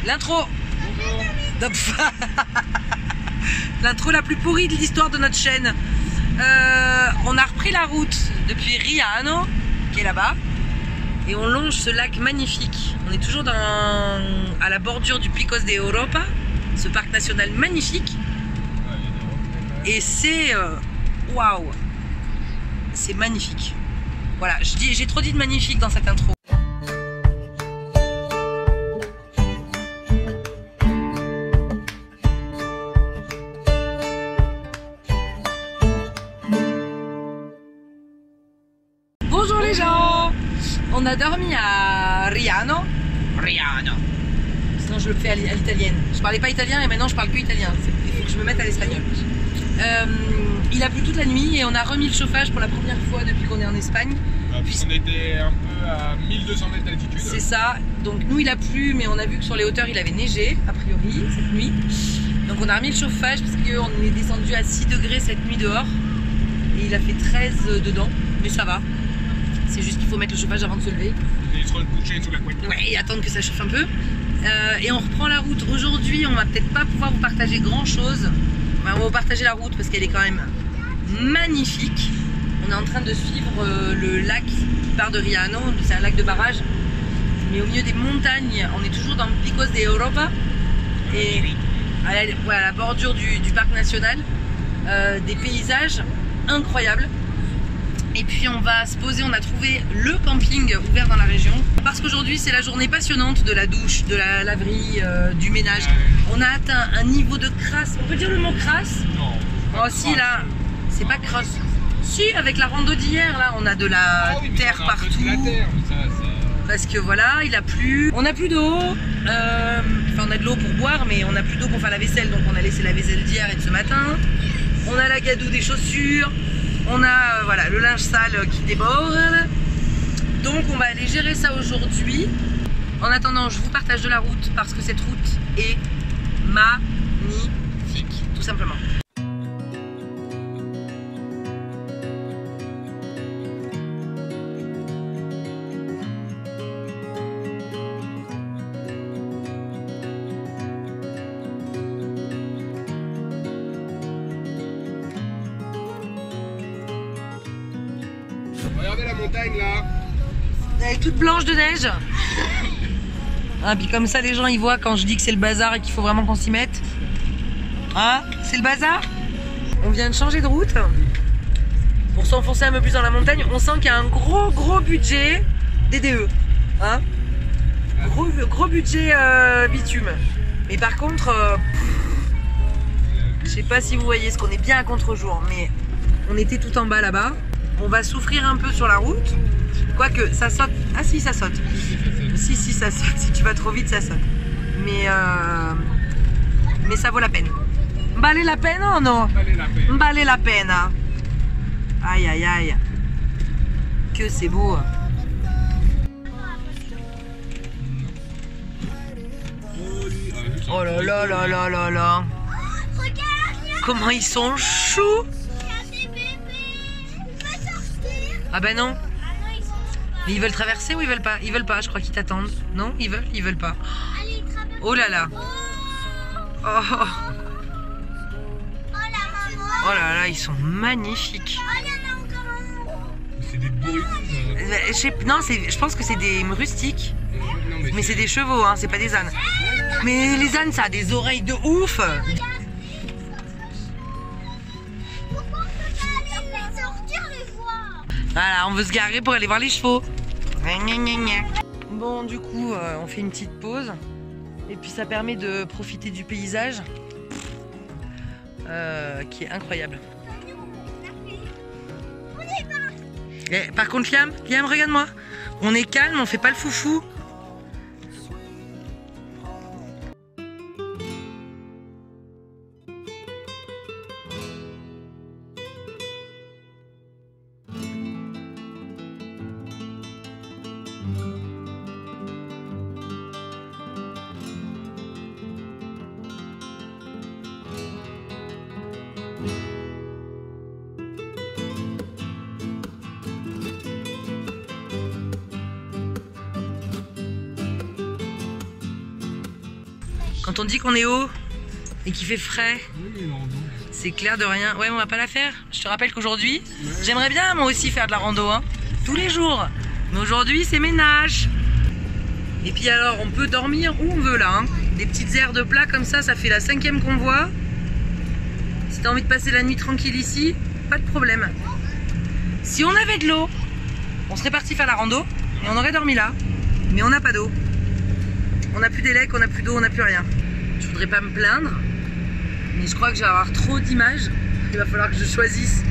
L'intro. L'intro la plus pourrie de l'histoire de notre chaîne. On a repris la route depuis Riano, qui est là-bas, et on longe ce lac magnifique. On est toujours à la bordure du Picos de Europa, ce parc national magnifique. Et c'est waouh, c'est magnifique. Voilà, j'ai trop dit de magnifique dans cette intro. Bonjour les gens. On a dormi à Riano. Sinon je le fais à l'italienne. Je parlais pas italien et maintenant je parle plus italien. Il faut que je me mette à l'espagnol. Il a plu toute la nuit et on a remis le chauffage pour la première fois depuis qu'on est en Espagne. Puisqu'on était un peu à 1200 mètres d'altitude. C'est ça. Donc nous il a plu, mais on a vu que sur les hauteurs il avait neigé a priori cette nuit. Donc on a remis le chauffage parce qu'on est descendu à 6 degrés cette nuit dehors. Et il a fait 13 dedans, mais ça va. C'est juste qu'il faut mettre le chauffage avant de se lever. Et se recoucher sous la couette. Ouais, et attendre que ça chauffe un peu. Et on reprend la route. Aujourd'hui, on va peut-être pas pouvoir vous partager grand chose. Enfin, on va vous partager la route parce qu'elle est quand même magnifique. On est en train de suivre le lac qui part de Riano. C'est un lac de barrage. Mais au milieu des montagnes, on est toujours dans le Picos de Europa. Et à la bordure du parc national. Des paysages incroyables. Et puis on va se poser, on a trouvé le camping ouvert dans la région. Parce qu'aujourd'hui c'est la journée passionnante de la douche, de la laverie, du ménage. On a atteint un niveau de crasse. On peut dire le mot crasse? Non. Oh si là, c'est pas crasse. Si, avec la rando d'hier là, on a de la terre partout. La terre, ça, parce que voilà, il a plu. On n'a plus d'eau. Enfin on a de l'eau pour boire, mais on n'a plus d'eau pour faire la vaisselle. Donc on a laissé la vaisselle d'hier et de ce matin. On a la gadoue des chaussures. On a voilà, le linge sale qui déborde. Donc on va aller gérer ça aujourd'hui. En attendant, je vous partage de la route parce que cette route est magnifique, tout simplement. Regardez la montagne là. Elle est toute blanche de neige. Ah, puis comme ça les gens ils voient quand je dis que c'est le bazar et qu'il faut vraiment qu'on s'y mette. Hein? C'est le bazar? On vient de changer de route pour s'enfoncer un peu plus dans la montagne. On sent qu'il y a un gros budget DDE. Hein? Gros budget bitume. Mais par contre, je sais pas si vous voyez, ce qu'on est bien à contre-jour, mais on était tout en bas là-bas. On va souffrir un peu sur la route. Quoique ça saute. Ah si, ça saute. Si ça saute. Si tu vas trop vite, ça saute. Mais ça vaut la peine. Valait la peine ou non? Valait la peine. Aïe aïe aïe. Que c'est beau. Oh là là là là là là. Comment ils sont choux. Ah bah non. Mais ils veulent traverser ou ils veulent pas? Ils veulent pas, je crois qu'ils t'attendent. Non, ils veulent pas. Oh là là. Oh là là, ils sont magnifiques. C'est des bourrus. Non, je pense que c'est des rustiques. Mais c'est des chevaux, hein, c'est pas des ânes. Mais les ânes, ça a des oreilles de ouf. Voilà, on veut se garer pour aller voir les chevaux. Bon, du coup, on fait une petite pause. Et puis ça permet de profiter du paysage qui est incroyable. Et, par contre, Liam, regarde-moi. On est calme, on fait pas le foufou. Quand on dit qu'on est haut et qu'il fait frais, Oui, non, non. c'est clair de rien. Ouais, on va pas la faire. Je te rappelle qu'aujourd'hui, j'aimerais bien moi aussi faire de la rando, hein, tous les jours. Mais aujourd'hui, c'est ménage. Et puis alors, on peut dormir où on veut là. Hein. Des petites aires de plat comme ça fait la 5e qu'on voit. Si t'as envie de passer la nuit tranquille ici, pas de problème. Si on avait de l'eau, on serait parti faire la rando et on aurait dormi là. Mais on n'a pas d'eau. On n'a plus d'élec, on n'a plus d'eau, on n'a plus rien. Je voudrais pas me plaindre, mais je crois que je vais avoir trop d'images. Il va falloir que je choisisse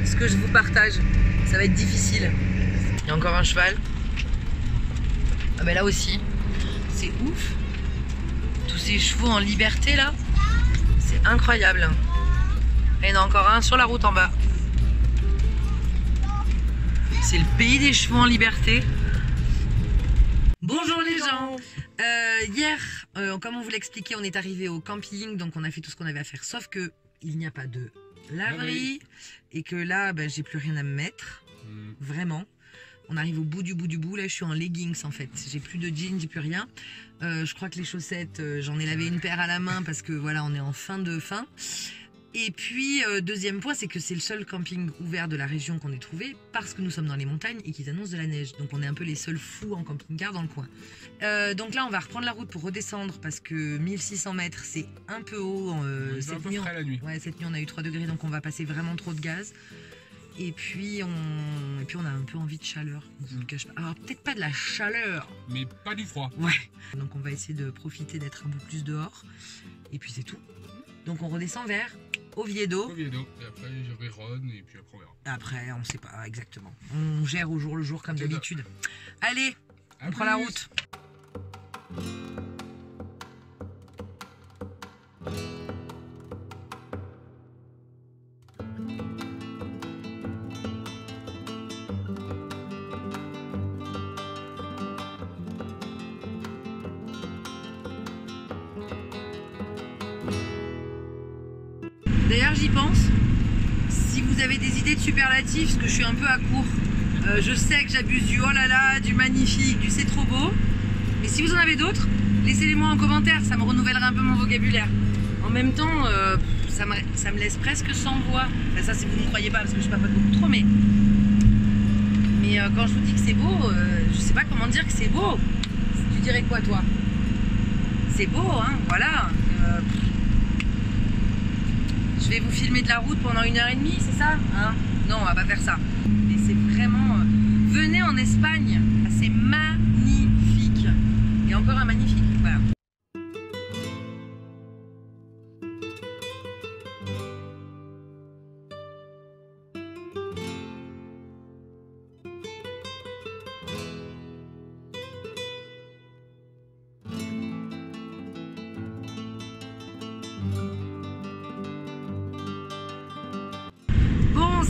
ce que je vous partage. Ça va être difficile. Il y a encore un cheval. Ah ben là aussi, c'est ouf. Tous ces chevaux en liberté là, c'est incroyable. Et il y en a encore un sur la route en bas. C'est le pays des chevaux en liberté. Bonjour les gens. Hier, comme on vous l'expliquait, on est arrivé au camping, donc on a fait tout ce qu'on avait à faire, sauf que il n'y a pas de laverie et que là, ben, j'ai plus rien à me mettre, vraiment. On arrive au bout du bout. Là, je suis en leggings en fait. J'ai plus de jeans, j'ai plus rien. Je crois que les chaussettes, j'en ai lavé une paire à la main parce que voilà, on est en fin. Et puis, deuxième point, c'est que c'est le seul camping ouvert de la région qu'on ait trouvé parce que nous sommes dans les montagnes et qu'ils annoncent de la neige. Donc, on est un peu les seuls fous en camping-car dans le coin. Donc là, on va reprendre la route pour redescendre parce que 1600 mètres, c'est un peu haut. Cette nuit, la nuit. Ouais, cette nuit, on a eu 3 degrés, donc on va passer vraiment trop de gaz. Et puis, on a un peu envie de chaleur. Je vous le cache pas. Alors, peut-être pas de la chaleur. Mais pas du froid. Ouais. Donc, on va essayer de profiter d'être un peu plus dehors. Et puis, c'est tout. Donc, on redescend vers Oviedo. Et après, je ronronne et puis après, on verra. Après, on sait pas exactement. On gère au jour le jour comme d'habitude. Allez, on prend la route. D'ailleurs, j'y pense. Si vous avez des idées de superlatifs, parce que je suis un peu à court, je sais que j'abuse du oh là là, du magnifique, du c'est trop beau. Mais si vous en avez d'autres, laissez-les moi en commentaire, ça me renouvellera un peu mon vocabulaire. En même temps, ça me laisse presque sans voix. Enfin, ça, si vous ne me croyez pas, parce que je papote beaucoup trop, mais quand je vous dis que c'est beau, je sais pas comment dire que c'est beau. Tu dirais quoi, toi? C'est beau, hein, voilà. Je vais vous filmer de la route pendant 1h30, c'est ça hein? Non, on va pas faire ça. Mais c'est vraiment... venez en Espagne, c'est magnifique. Et encore un magnifique, voilà.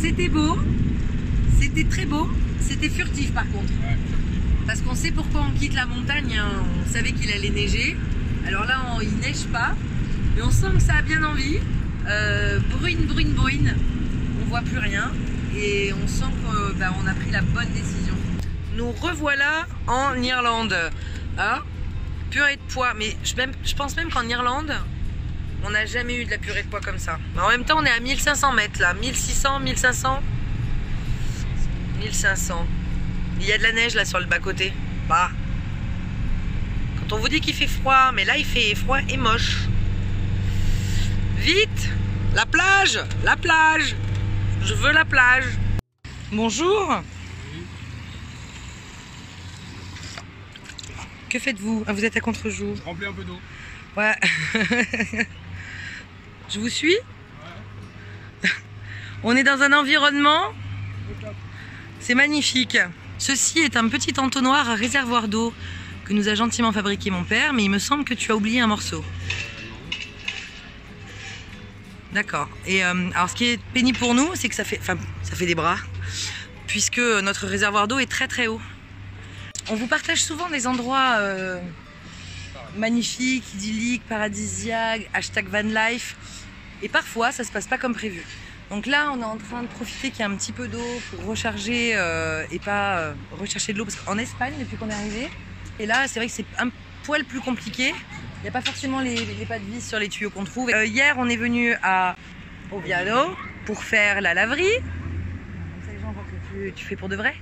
C'était beau, c'était très beau, c'était furtif par contre. Ouais, parce qu'on sait pourquoi on quitte la montagne, hein. On savait qu'il allait neiger. Alors là, il neige pas, mais on sent que ça a bien envie. Bruine, on voit plus rien et on sent qu'on a pris la bonne décision. Nous revoilà en Irlande. Ah, purée de pois, mais je pense même qu'en Irlande, on n'a jamais eu de la purée de pois comme ça. Mais en même temps, on est à 1500 mètres là. 1600, 1500. 1500. Il y a de la neige là sur le bas-côté. Bah. Quand on vous dit qu'il fait froid, mais là il fait froid et moche. Vite! La plage! La plage! Je veux la plage. Bonjour! Que faites-vous? Ah, vous êtes à contre-jour. Je remplis un peu d'eau. Ouais. Je vous suis. Ouais. On est dans un environnement. C'est magnifique. Ceci est un petit entonnoir à réservoir d'eau que nous a gentiment fabriqué mon père, mais il me semble que tu as oublié un morceau. D'accord. Et alors ce qui est pénible pour nous, c'est que ça fait des bras, puisque notre réservoir d'eau est très très haut. On vous partage souvent des endroits magnifiques, idylliques, paradisiaques, #vanlife. Et parfois, ça se passe pas comme prévu. Donc là, on est en train de profiter qu'il y a un petit peu d'eau pour recharger et pas rechercher de l'eau. Parce qu'en Espagne, depuis qu'on est arrivé, et là, c'est vrai que c'est un poil plus compliqué. Il n'y a pas forcément les pas de vis sur les tuyaux qu'on trouve. Hier, on est venu à Oviedo pour faire la laverie. Comme ça, les gens voient que tu fais pour de vrai.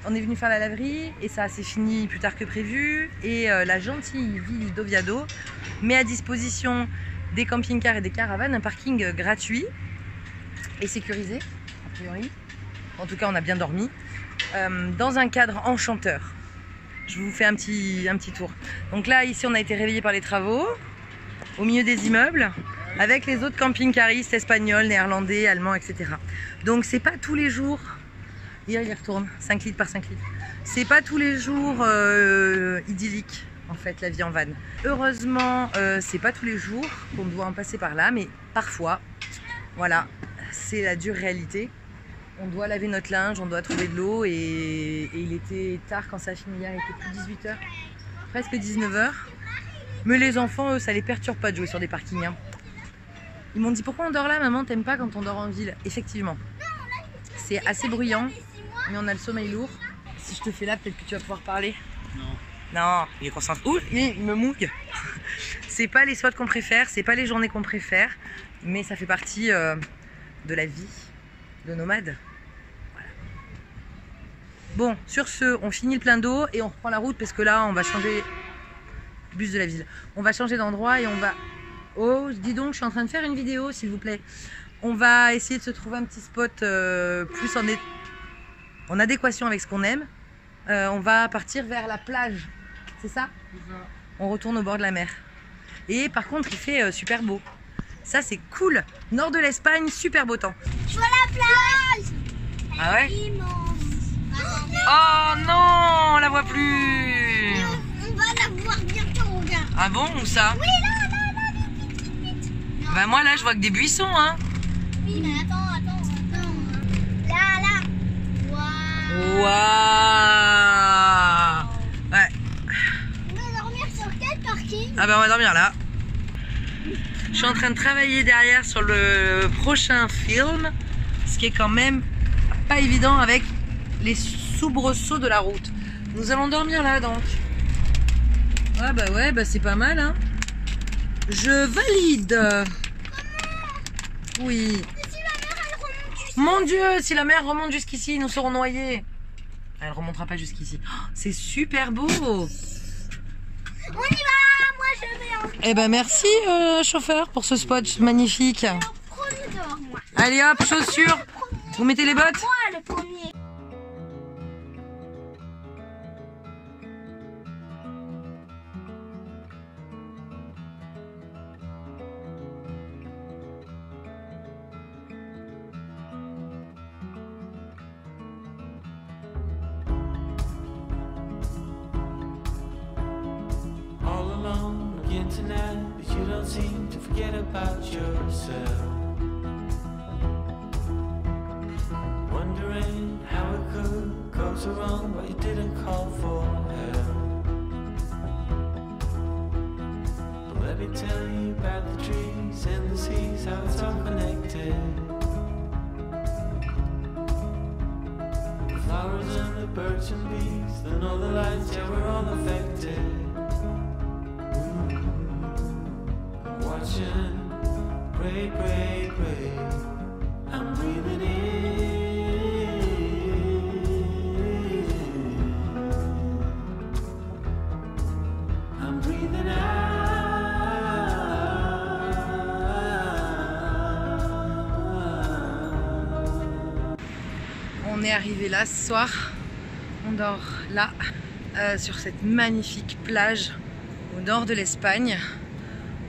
On est venu faire la laverie et ça s'est fini plus tard que prévu. Et la gentille ville d'Oviedo met à disposition des camping-cars et des caravanes un parking gratuit et sécurisé, a priori. En tout cas, on a bien dormi. Dans un cadre enchanteur. Je vous fais un petit tour. Donc là, ici, on a été réveillés par les travaux, au milieu des immeubles, avec les autres camping-caristes espagnols, néerlandais, allemands, etc. Donc c'est pas tous les jours, hier il y retourne, 5 litres par 5 litres. C'est pas tous les jours idyllique, en fait, la vie en van. Heureusement, c'est pas tous les jours qu'on doit en passer par là, mais parfois, voilà, c'est la dure réalité. On doit laver notre linge, on doit trouver de l'eau et il était tard quand ça a fini hier, il était plus 18 h, presque 19 h. Mais les enfants, eux, ça les perturbe pas de jouer sur des parkings. Hein. Ils m'ont dit pourquoi on dort là, maman, t'aimes pas quand on dort en ville? Effectivement, c'est assez bruyant, mais on a le sommeil lourd. Si je te fais là, peut-être que tu vas pouvoir parler. Non, il est concentré. Ouh, il me mouille. C'est pas les spots qu'on préfère, c'est pas les journées qu'on préfère, mais ça fait partie de la vie de nomade. Voilà. Bon, sur ce, on finit le plein d'eau et on reprend la route parce que là, on va changer. Bus de la ville. On va changer d'endroit et on va. Oh, dis donc, je suis en train de faire une vidéo, s'il vous plaît. On va essayer de se trouver un petit spot plus en adéquation avec ce qu'on aime. On va partir vers la plage. C'est ça? On retourne au bord de la mer. Et par contre, il fait super beau. Ça, c'est cool. Nord de l'Espagne, super beau temps. Je vois la plage. Ah ouais? Immense. Oh non, on la voit plus. On va la voir bientôt, regarde. Ah bon, où ça? Oui, là, vite. Bah moi là, je vois que des buissons, hein. Oui, mais attends. Là. Waouh. Waouh. Ouais. On va dormir sur quel parking? Ah bah on va dormir là. Je suis en train de travailler derrière sur le prochain film, ce qui est quand même pas évident avec les soubresauts de la route. Nous allons dormir là donc. Ah bah ouais, bah c'est pas mal hein. Je valide. Oui. Si la mer elle remonte jusqu'ici. Mon Dieu, si la mer remonte jusqu'ici, nous serons noyés. Elle remontera pas jusqu'ici. Oh, c'est super beau. On y va. Moi je vais en Eh ben merci chauffeur pour ce spot magnifique. premier dehors, moi. Allez hop, chaussures. Vous mettez les bottes? Moi le premier. All alone on the internet, but you don't seem to forget about yourself. Wondering how it could go so wrong, but you didn't call for help. But let me tell you about the trees and the seas, how it's all connected. The flowers and the birds and bees, the northern lights, yeah, we're all affected. Watching, pray. I'm breathing in. I'm breathing out. On est arrivé là ce soir. On dort là, sur cette magnifique plage au nord de l'Espagne.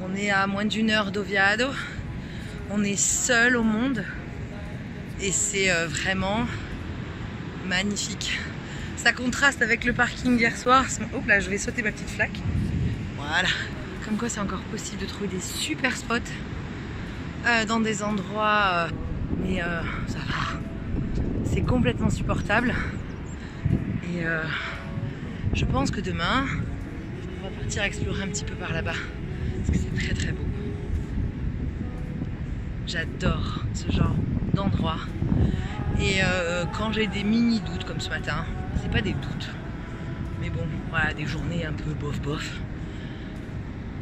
On est à moins d'1 heure d'Oviedo. On est seul au monde et c'est vraiment magnifique. Ça contraste avec le parking d'hier soir. Hop là, je vais sauter ma petite flaque. Voilà. Comme quoi c'est encore possible de trouver des super spots dans des endroits, mais ça va. C'est complètement supportable. Et je pense que demain, on va partir explorer un petit peu par là-bas. Parce que c'est très beau. J'adore ce genre d'endroit. Et quand j'ai des mini doutes comme ce matin, c'est pas des doutes, mais bon, bon, voilà, des journées un peu bof bof.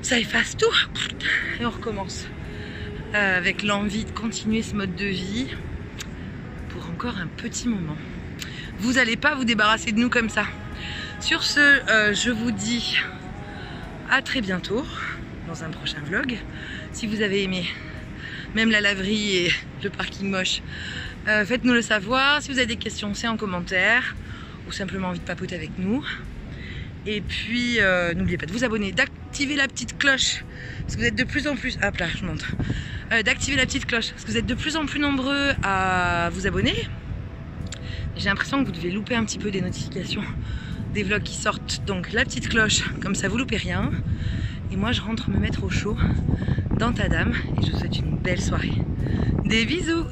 Ça efface tout et on recommence avec l'envie de continuer ce mode de vie pour encore un petit moment. Vous n'allez pas vous débarrasser de nous comme ça. Sur ce, je vous dis à très bientôt dans un prochain vlog. Si vous avez aimé même la laverie et le parking moche, faites-nous le savoir. Si vous avez des questions, c'est en commentaire ou simplement envie de papoter avec nous. Et puis n'oubliez pas de vous abonner, d'activer la petite cloche parce que vous êtes de plus en plus... Hop là, je montre. D'activer la petite cloche parce que vous êtes de plus en plus nombreux à vous abonner. J'ai l'impression que vous devez louper un petit peu des notifications des vlogs qui sortent. Donc la petite cloche, comme ça vous loupez rien. Et moi je rentre me mettre au chaud dans ta dame et je vous souhaite une belle soirée. Des bisous.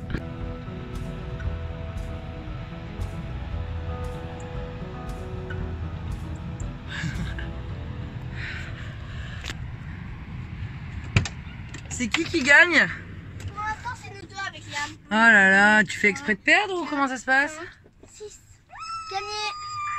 C'est qui gagne? Pour l'instant, c'est nous deux avec Liam. Oh là là, tu fais exprès de perdre ou comment ça se passe? 6. Gagné.